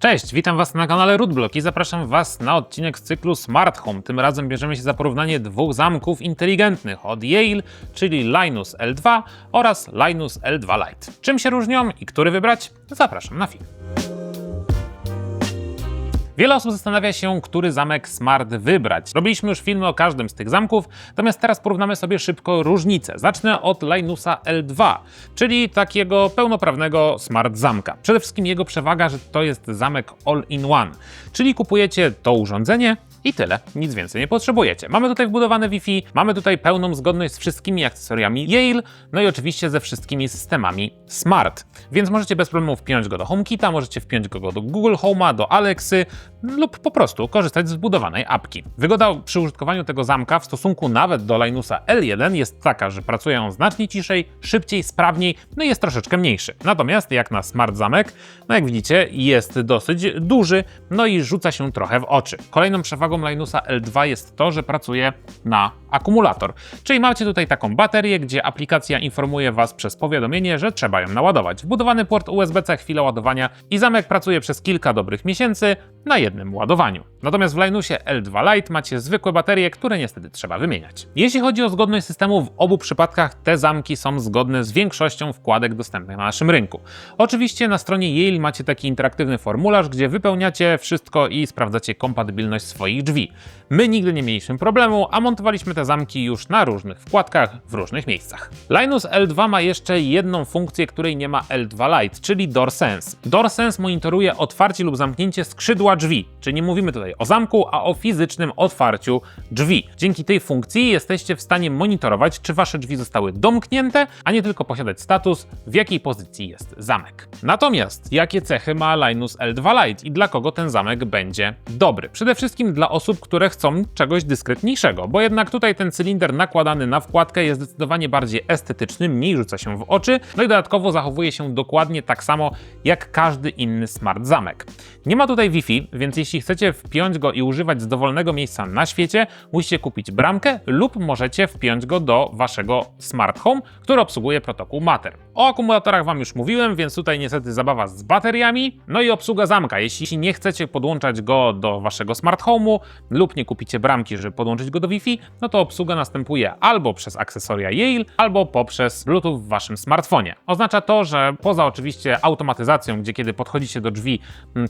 Cześć, witam Was na kanale Rootblock i zapraszam Was na odcinek z cyklu Smart Home. Tym razem bierzemy się za porównanie dwóch zamków inteligentnych od Yale, czyli Linus L2 oraz Linus L2 Lite. Czym się różnią i który wybrać? Zapraszam na film. Wiele osób zastanawia się, który zamek smart wybrać. Robiliśmy już filmy o każdym z tych zamków, natomiast teraz porównamy sobie szybko różnice. Zacznę od Linusa L2, czyli takiego pełnoprawnego smart zamka. Przede wszystkim jego przewaga, że to jest zamek all-in-one, czyli kupujecie to urządzenie i tyle, nic więcej nie potrzebujecie. Mamy tutaj wbudowane Wi-Fi, mamy tutaj pełną zgodność z wszystkimi akcesoriami Yale, no i oczywiście ze wszystkimi systemami smart. Więc możecie bez problemu wpiąć go do HomeKita, możecie wpiąć go do Google Home'a, do Alexy lub po prostu korzystać z wbudowanej apki. Wygoda przy użytkowaniu tego zamka w stosunku nawet do Linusa L1 jest taka, że pracuje on znacznie ciszej, szybciej, sprawniej, no i jest troszeczkę mniejszy. Natomiast jak na smart zamek, no jak widzicie, jest dosyć duży, no i rzuca się trochę w oczy. Kolejną przewagą Linusa L2 jest to, że pracuje na akumulator. Czyli macie tutaj taką baterię, gdzie aplikacja informuje Was przez powiadomienie, że trzeba ją naładować. Wbudowany port USB-C, chwilę ładowania i zamek pracuje przez kilka dobrych miesięcy na jednym ładowaniu. Natomiast w Linusie L2 Lite macie zwykłe baterie, które niestety trzeba wymieniać. Jeśli chodzi o zgodność systemu, w obu przypadkach te zamki są zgodne z większością wkładek dostępnych na naszym rynku. Oczywiście na stronie Yale macie taki interaktywny formularz, gdzie wypełniacie wszystko i sprawdzacie kompatybilność swoich drzwi. My nigdy nie mieliśmy problemu, a montowaliśmy te zamki już na różnych wkładkach w różnych miejscach. Linus L2 ma jeszcze jedną funkcję, której nie ma L2 Lite, czyli DoorSense. DoorSense monitoruje otwarcie lub zamknięcie skrzydła drzwi, czyli nie mówimy tutaj o zamku, a o fizycznym otwarciu drzwi. Dzięki tej funkcji jesteście w stanie monitorować, czy wasze drzwi zostały domknięte, a nie tylko posiadać status, w jakiej pozycji jest zamek. Natomiast jakie cechy ma Linus L2 Lite i dla kogo ten zamek będzie dobry? Przede wszystkim dla osób, które chcą czegoś dyskretniejszego, bo jednak tutaj ten cylinder nakładany na wkładkę jest zdecydowanie bardziej estetyczny, mniej rzuca się w oczy, no i dodatkowo zachowuje się dokładnie tak samo jak każdy inny smart zamek. Nie ma tutaj Wi-Fi, więc jeśli chcecie wpiąć go i używać z dowolnego miejsca na świecie, musicie kupić bramkę lub możecie wpiąć go do waszego smart home, który obsługuje protokół Matter. O akumulatorach Wam już mówiłem, więc tutaj niestety zabawa z bateriami, no i obsługa zamka. Jeśli nie chcecie podłączać go do waszego smart home'u lub nie kupicie bramki, żeby podłączyć go do Wi-Fi, no to obsługa następuje albo przez akcesoria Yale, albo poprzez Bluetooth w waszym smartfonie. Oznacza to, że poza oczywiście automatyzacją, gdzie kiedy podchodzicie do drzwi,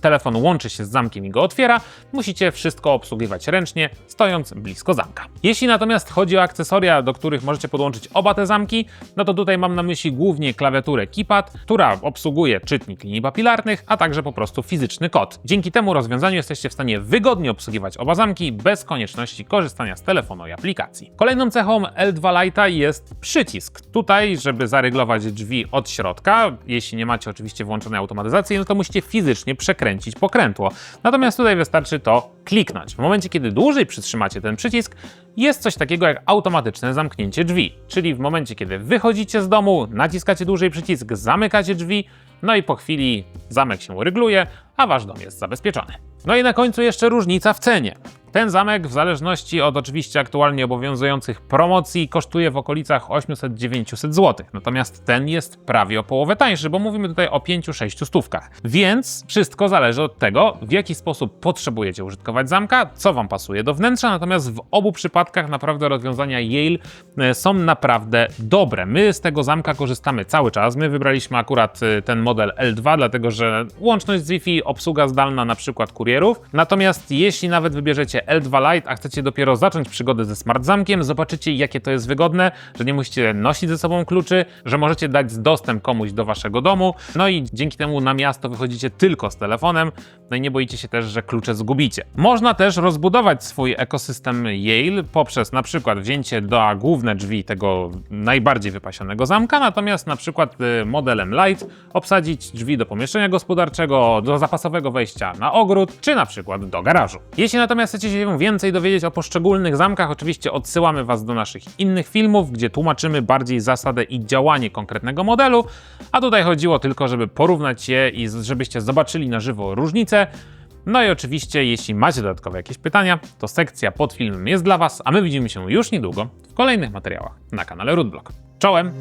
telefon łączy się z zamkiem i go otwiera, musicie wszystko obsługiwać ręcznie, stojąc blisko zamka. Jeśli natomiast chodzi o akcesoria, do których możecie podłączyć oba te zamki, no to tutaj mam na myśli głównie klawiaturę Keypad, która obsługuje czytnik linii papilarnych, a także po prostu fizyczny kod. Dzięki temu rozwiązaniu jesteście w stanie wygodnie obsługiwać oba zamki bez konieczności korzystania z telefonu i aplikacji. Kolejną cechą L2 Lite'a jest przycisk. Tutaj, żeby zaryglować drzwi od środka, jeśli nie macie oczywiście włączonej automatyzacji, no to musicie fizycznie przekręcić pokrętło. Natomiast tutaj wystarczy to kliknąć. W momencie, kiedy dłużej przytrzymacie ten przycisk, jest coś takiego jak automatyczne zamknięcie drzwi. Czyli w momencie, kiedy wychodzicie z domu, naciskacie dłużej przycisk, zamykacie drzwi, no i po chwili zamek się rygluje, a wasz dom jest zabezpieczony. No i na końcu jeszcze różnica w cenie. Ten zamek w zależności od oczywiście aktualnie obowiązujących promocji kosztuje w okolicach 800-900 zł. Natomiast ten jest prawie o połowę tańszy, bo mówimy tutaj o 5-6 stówkach. Więc wszystko zależy od tego, w jaki sposób potrzebujecie użytkować zamka, co wam pasuje do wnętrza. Natomiast w obu przypadkach naprawdę rozwiązania Yale są naprawdę dobre. My z tego zamka korzystamy cały czas. My wybraliśmy akurat ten model L2, dlatego że łączność z Wi-Fi, obsługa zdalna na przykład kurierów. Natomiast jeśli nawet wybierzecie L2 Lite, a chcecie dopiero zacząć przygodę ze smart zamkiem, zobaczycie, jakie to jest wygodne, że nie musicie nosić ze sobą kluczy, że możecie dać dostęp komuś do waszego domu, no i dzięki temu na miasto wychodzicie tylko z telefonem, no i nie boicie się też, że klucze zgubicie. Można też rozbudować swój ekosystem Yale poprzez na przykład wzięcie do główne drzwi tego najbardziej wypasionego zamka, natomiast na przykład modelem Lite obsadzić drzwi do pomieszczenia gospodarczego, do zapasowego wejścia na ogród, czy na przykład do garażu. Jeśli natomiast chcecie się więcej dowiedzieć o poszczególnych zamkach, oczywiście odsyłamy Was do naszych innych filmów, gdzie tłumaczymy bardziej zasadę i działanie konkretnego modelu, a tutaj chodziło tylko, żeby porównać je i żebyście zobaczyli na żywo różnice. No i oczywiście, jeśli macie dodatkowe jakieś pytania, to sekcja pod filmem jest dla Was, a my widzimy się już niedługo w kolejnych materiałach na kanale Rootblock. Czołem!